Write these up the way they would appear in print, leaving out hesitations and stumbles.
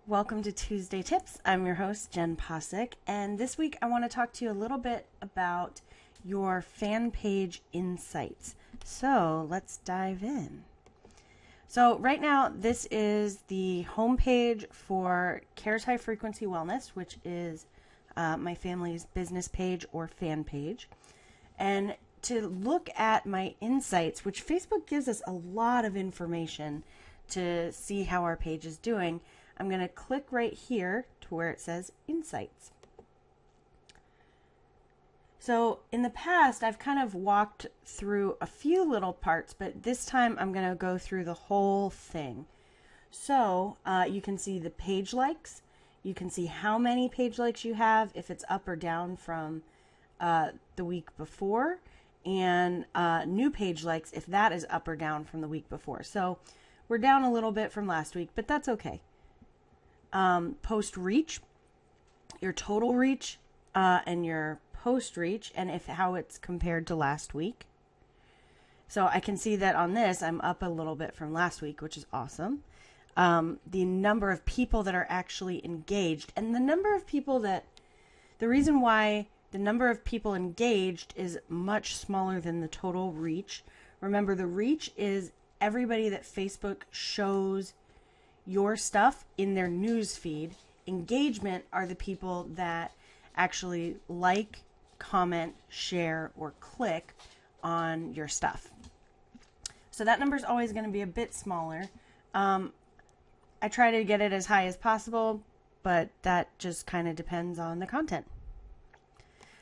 Welcome to Tuesday Tips. I'm your host, Jen Posick, and this week I want to talk to you a little bit about your fan page insights. So let's dive in. So right now, this is the homepage for Cares High Frequency Wellness, which is my family's business page or fan page. And to look at my insights, which Facebook gives us a lot of information to see how our page is doing, I'm going to click right here to where it says Insights. So in the past, I've kind of walked through a few little parts, but this time I'm going to go through the whole thing. So you can see the page likes. You can see how many page likes you have, if it's up or down from the week before, and new page likes, if that is up or down from the week before. So we're down a little bit from last week, but that's okay. Post reach, your total reach, and your post reach, and how it's compared to last week. So I can see that on this, I'm up a little bit from last week, which is awesome. The number of people that are actually engaged, and the number of people that, the reason why the number of people engaged is much smaller than the total reach. Remember, the reach is everybody that Facebook shows your stuff in their news feed. Engagement are the people that actually like, comment, share, or click on your stuff. So that number is always going to be a bit smaller. I try to get it as high as possible, but that just kind of depends on the content.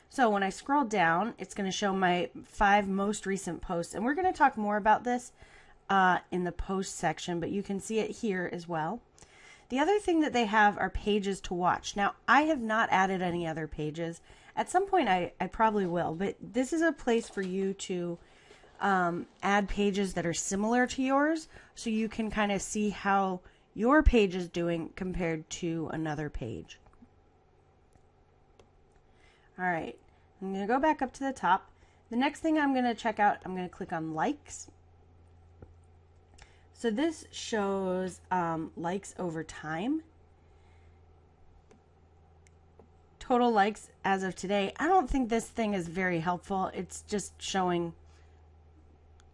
So when I scroll down, it's going to show my 5 most recent posts, and we're going to talk more about this in the post section, but you can see it here as well. The other thing that they have are pages to watch. Now, I have not added any other pages. At some point, I probably will, but this is a place for you to add pages that are similar to yours, so you can kind of see how your page is doing compared to another page. All right, I'm going to go back up to the top. The next thing I'm going to check out, I'm going to click on likes. So this shows likes over time. Total likes as of today. I don't think this thing is very helpful. It's just showing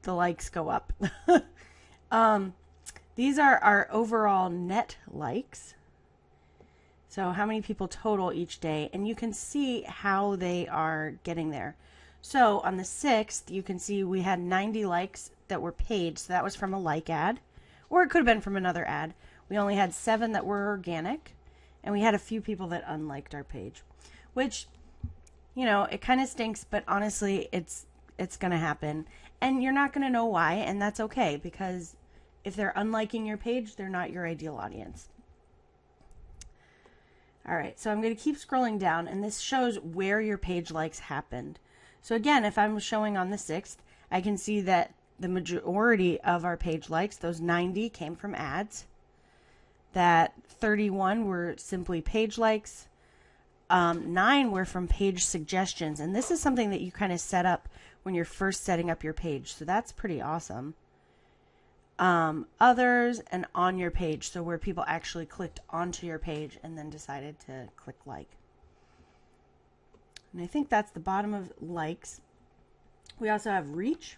the likes go up. These are our overall net likes. So how many people total each day, and you can see how they are getting there. So on the 6th, you can see we had 90 likes that were paid. So that was from a like ad, or it could have been from another ad. We only had 7 that were organic, and we had a few people that unliked our page, which, you know, it kind of stinks, but honestly, it's going to happen, and you're not going to know why, and that's okay, because if they're unliking your page, they're not your ideal audience. All right, so I'm going to keep scrolling down, and this shows where your page likes happened. So again, if I'm showing on the 6th, I can see that the majority of our page likes, those 90, came from ads. That 31 were simply page likes. 9 were from page suggestions. And this is something that you kind of set up when you're first setting up your page. So that's pretty awesome. Others, and on your page. So where people actually clicked onto your page and then decided to click like. And I think that's the bottom of likes. We also have reach.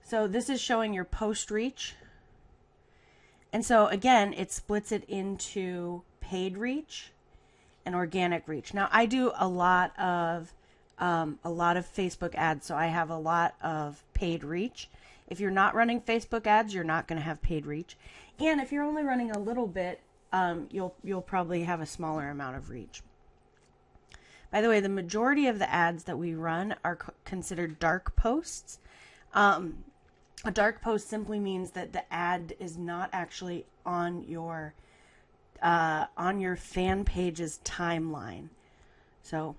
So this is showing your post reach. And so again, it splits it into paid reach and organic reach. Now I do a lot of Facebook ads, so I have a lot of paid reach. If you're not running Facebook ads, you're not going to have paid reach. And if you're only running a little bit, you'll probably have a smaller amount of reach. By the way, the majority of the ads that we run are considered dark posts. A dark post simply means that the ad is not actually on your fan page's timeline. So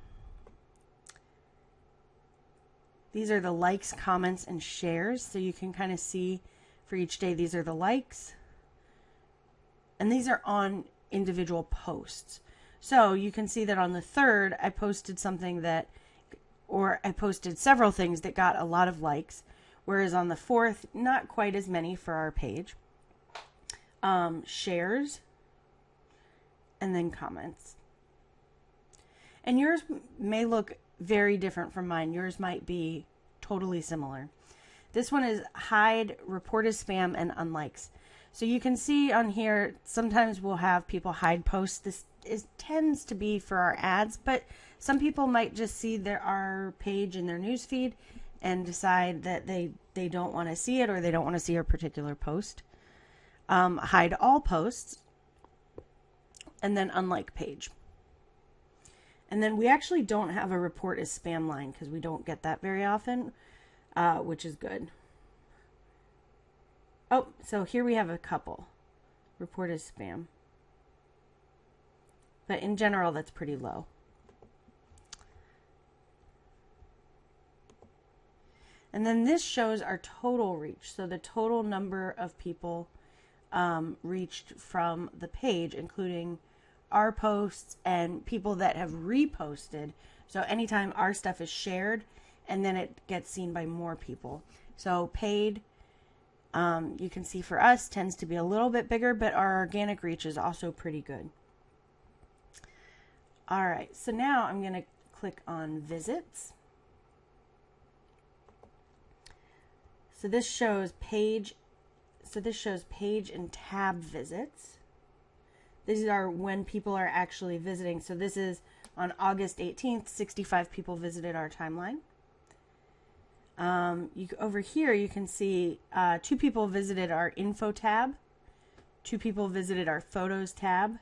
these are the likes, comments, and shares. So you can kind of see for each day, these are the likes. And these are on individual posts. So you can see that on the 3rd, I posted something that, or I posted several things that got a lot of likes. Whereas on the 4th, not quite as many for our page. shares, and then comments. And yours may look very different from mine. Yours might be totally similar. This one is hide, report as spam, and unlikes. So you can see on here, sometimes we'll have people hide posts. This tends to be for our ads, but some people might just see our page in their newsfeed and decide that they don't want to see it, or they don't want to see a particular post. Hide all posts, and then unlike page. And then we actually don't have a report as spam line because we don't get that very often, which is good. Oh, so here we have a couple. Report as spam. But in general, that's pretty low. And then this shows our total reach. So the total number of people reached from the page, including our posts and people that have reposted. So anytime our stuff is shared, and then it gets seen by more people. So paid, you can see for us, tends to be a little bit bigger, but our organic reach is also pretty good. All right, so now I'm going to click on visits. So this shows page. So this shows page and tab visits. These are when people are actually visiting. So this is on August 18th, 65 people visited our timeline. Over here, you can see 2 people visited our info tab. 2 people visited our photos tab.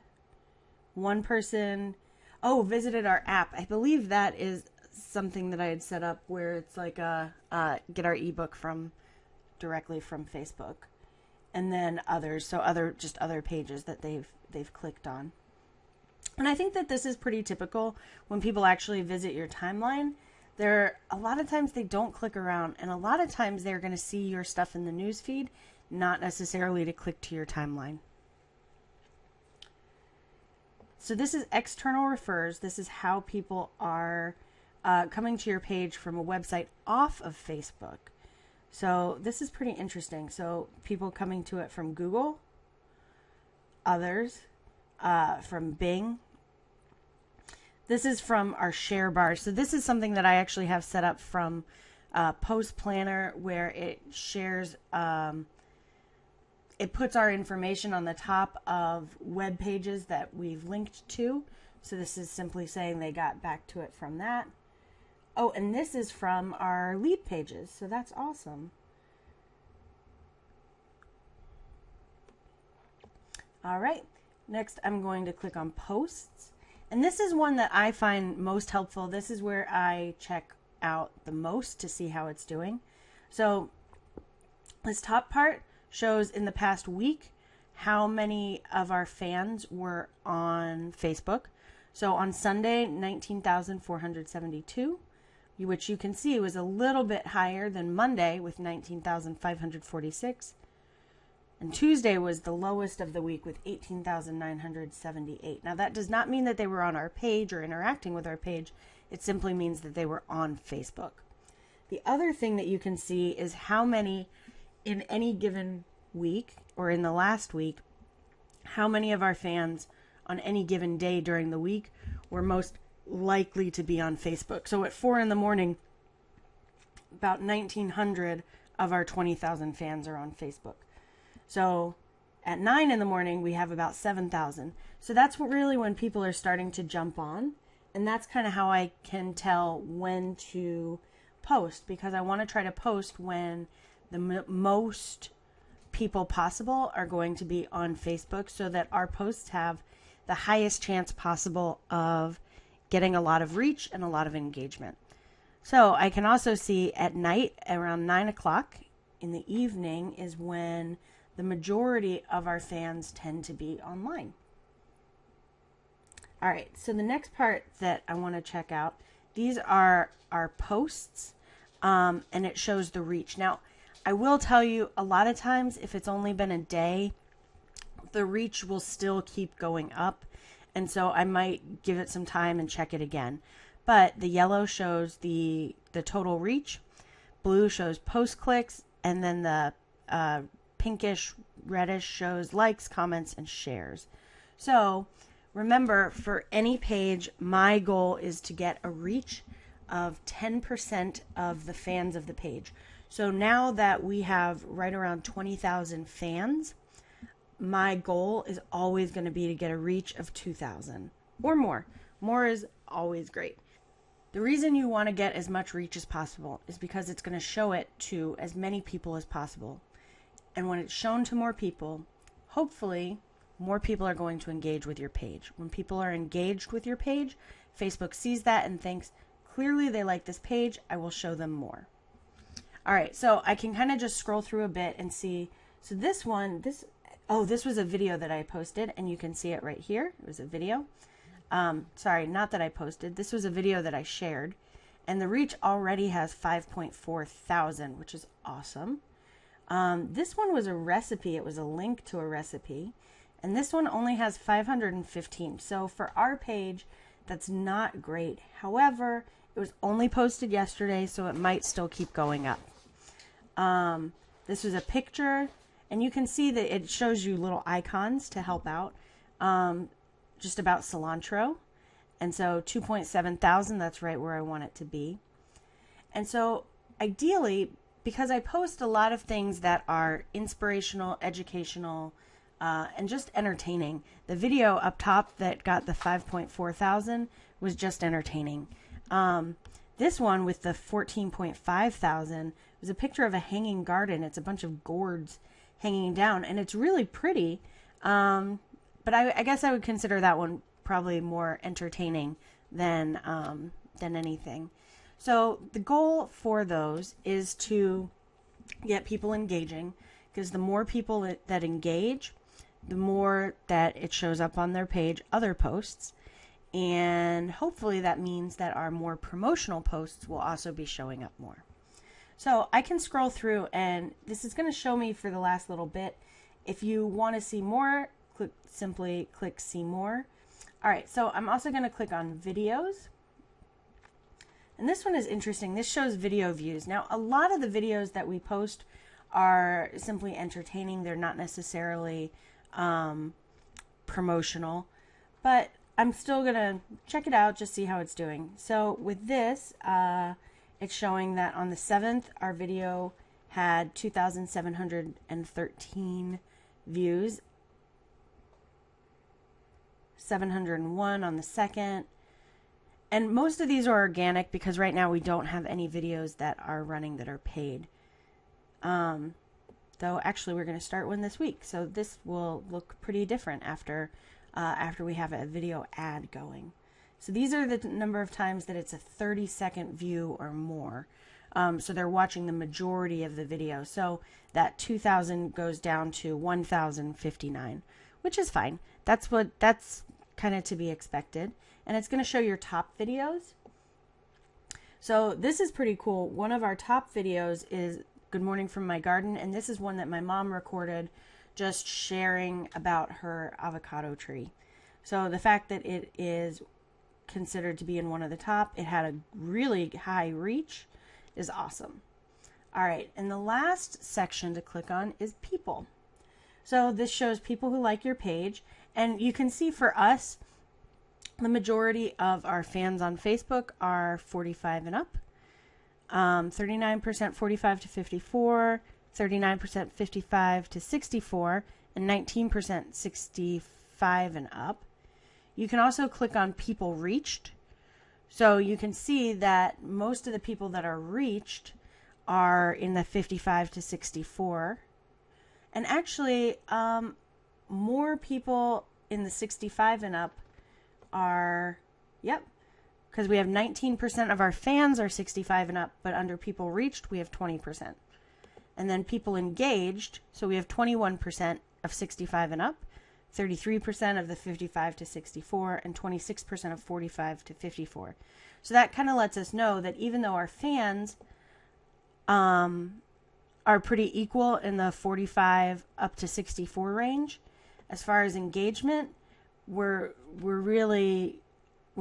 1 person, visited our app. I believe that is something that I had set up where it's like get our ebook directly from Facebook. And then others, so other pages that they've clicked on. And I think that this is pretty typical when people actually visit your timeline. A lot of times they don't click around, and a lot of times they're going to see your stuff in the news feed, not necessarily to click to your timeline. So this is external refers. This is how people are coming to your page from a website off of Facebook. So this is pretty interesting. So people coming to it from Google, others from Bing. This is from our share bars. So this is something that I actually have set up from Post Planner, where it shares, it puts our information on the top of web pages that we've linked to. So this is simply saying they got back to it from that. Oh, and this is from our lead pages. So that's awesome. All right. Next, I'm going to click on posts. And this is one that I find most helpful. This is where I check out the most to see how it's doing. So this top part shows in the past week how many of our fans were on Facebook. So on Sunday, 19,472, which you can see was a little bit higher than Monday with 19,546. And Tuesday was the lowest of the week with 18,978. Now that does not mean that they were on our page or interacting with our page. It simply means that they were on Facebook. The other thing that you can see is how many in any given week, or in the last week, how many of our fans on any given day during the week were most likely to be on Facebook. So at 4 in the morning, about 1,900 of our 20,000 fans are on Facebook. So at 9 in the morning, we have about 7,000. So that's really when people are starting to jump on. And that's kind of how I can tell when to post, because I want to try to post when the most people possible are going to be on Facebook, so that our posts have the highest chance possible of getting a lot of reach and a lot of engagement. So I can also see at night around 9 o'clock in the evening is when the majority of our fans tend to be online. All right, so the next part that I want to check out, these are our posts, and it shows the reach. Now, I will tell you, a lot of times, if it's only been a day, the reach will still keep going up, and so I might give it some time and check it again. But the yellow shows the total reach, blue shows post clicks, and then the pinkish reddish shows likes, comments, and shares. So remember, for any page, my goal is to get a reach of 10% of the fans of the page. So now that we have right around 20,000 fans, my goal is always going to be to get a reach of 2,000 or more. More is always great. The reason you want to get as much reach as possible is because it's going to show it to as many people as possible. And when it's shown to more people, hopefully more people are going to engage with your page. When people are engaged with your page, Facebook sees that and thinks, clearly they like this page, I will show them more. All right, so I can kind of just scroll through a bit and see. So this one, this was a video that I posted, and you can see it right here. It was a video. Sorry, not that I posted. This was a video that I shared, and the reach already has 5.4 thousand, which is awesome. This one was a recipe. It was a link to a recipe, and this one only has 515. So for our page, that's not great. However, it was only posted yesterday, so it might still keep going up. This was a picture, and you can see that it shows you little icons to help out, just about cilantro. And so 2.7 thousand, that's right where I want it to be. And so ideally, because I post a lot of things that are inspirational, educational, and just entertaining, the video up top that got the 5.4 thousand was just entertaining. This one with the 14.5 thousand was a picture of a hanging garden. It's a bunch of gourds hanging down, and it's really pretty. But I guess I would consider that one probably more entertaining than anything. So the goal for those is to get people engaging, because the more people that engage, the more that it shows up on their page, other posts. And hopefully that means that our more promotional posts will also be showing up more. So I can scroll through, and this is going to show me for the last little bit. If you want to see more, simply click see more. All right, so I'm also going to click on videos. And this one is interesting. This shows video views. Now, a lot of the videos that we post are simply entertaining. They're not necessarily promotional, but I'm still going to check it out, just see how it's doing. So with this, it's showing that on the 7th, our video had 2,713 views, 701 on the 2nd. And most of these are organic because right now we don't have any videos that are running that are paid. Though actually we're going to start one this week. So this will look pretty different after we have a video ad going. So these are the number of times that it's a 30-second view or more. So they're watching the majority of the video. So that 2,000 goes down to 1,059, which is fine. That's kind of to be expected. And it's going to show your top videos. So this is pretty cool. One of our top videos is Good Morning from My Garden. And this is one that my mom recorded just sharing about her avocado tree. So the fact that it is considered to be in one of the top, it had a really high reach, is awesome. All right, and the last section to click on is people. So this shows people who like your page, and you can see for us, the majority of our fans on Facebook are 45 and up, 39% 45 to 54, 39% 55 to 64, and 19% 65 and up. You can also click on people reached. So you can see that most of the people that are reached are in the 55 to 64. And actually, more people in the 65 and up are, because we have 19% of our fans are 65 and up, but under people reached, we have 20%. And then people engaged, so we have 21% of 65 and up, 33% of the 55 to 64, and 26% of 45 to 54. So that kind of lets us know that even though our fans are pretty equal in the 45 up to 64 range, as far as engagement, we're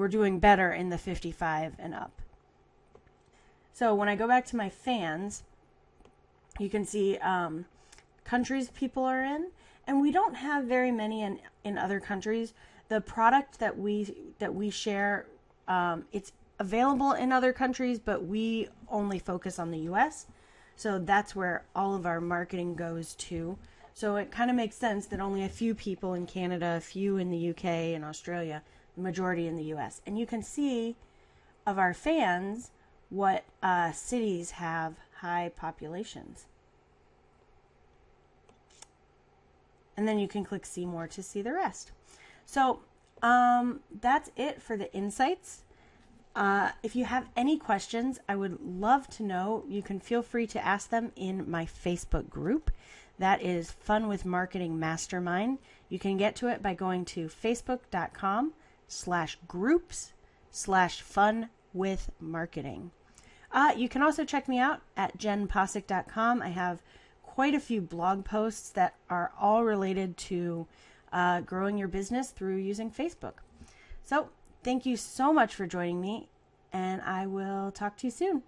doing better in the 55 and up. So when I go back to my fans, you can see countries people are in, and we don't have very many in other countries. The product that we share, it's available in other countries, but we only focus on the US. So that's where all of our marketing goes to. So it kind of makes sense that only a few people in Canada, a few in the UK and Australia, the majority in the US. And you can see of our fans what cities have high populations. And then you can click see more to see the rest. So that's it for the insights. If you have any questions, I would love to know. You can feel free to ask them in my Facebook group. That is Fun with Marketing Mastermind. You can get to it by going to facebook.com/groups/funwithmarketing. You can also check me out at jenposick.com. I have quite a few blog posts that are all related to growing your business through using Facebook. So thank you so much for joining me, and I will talk to you soon.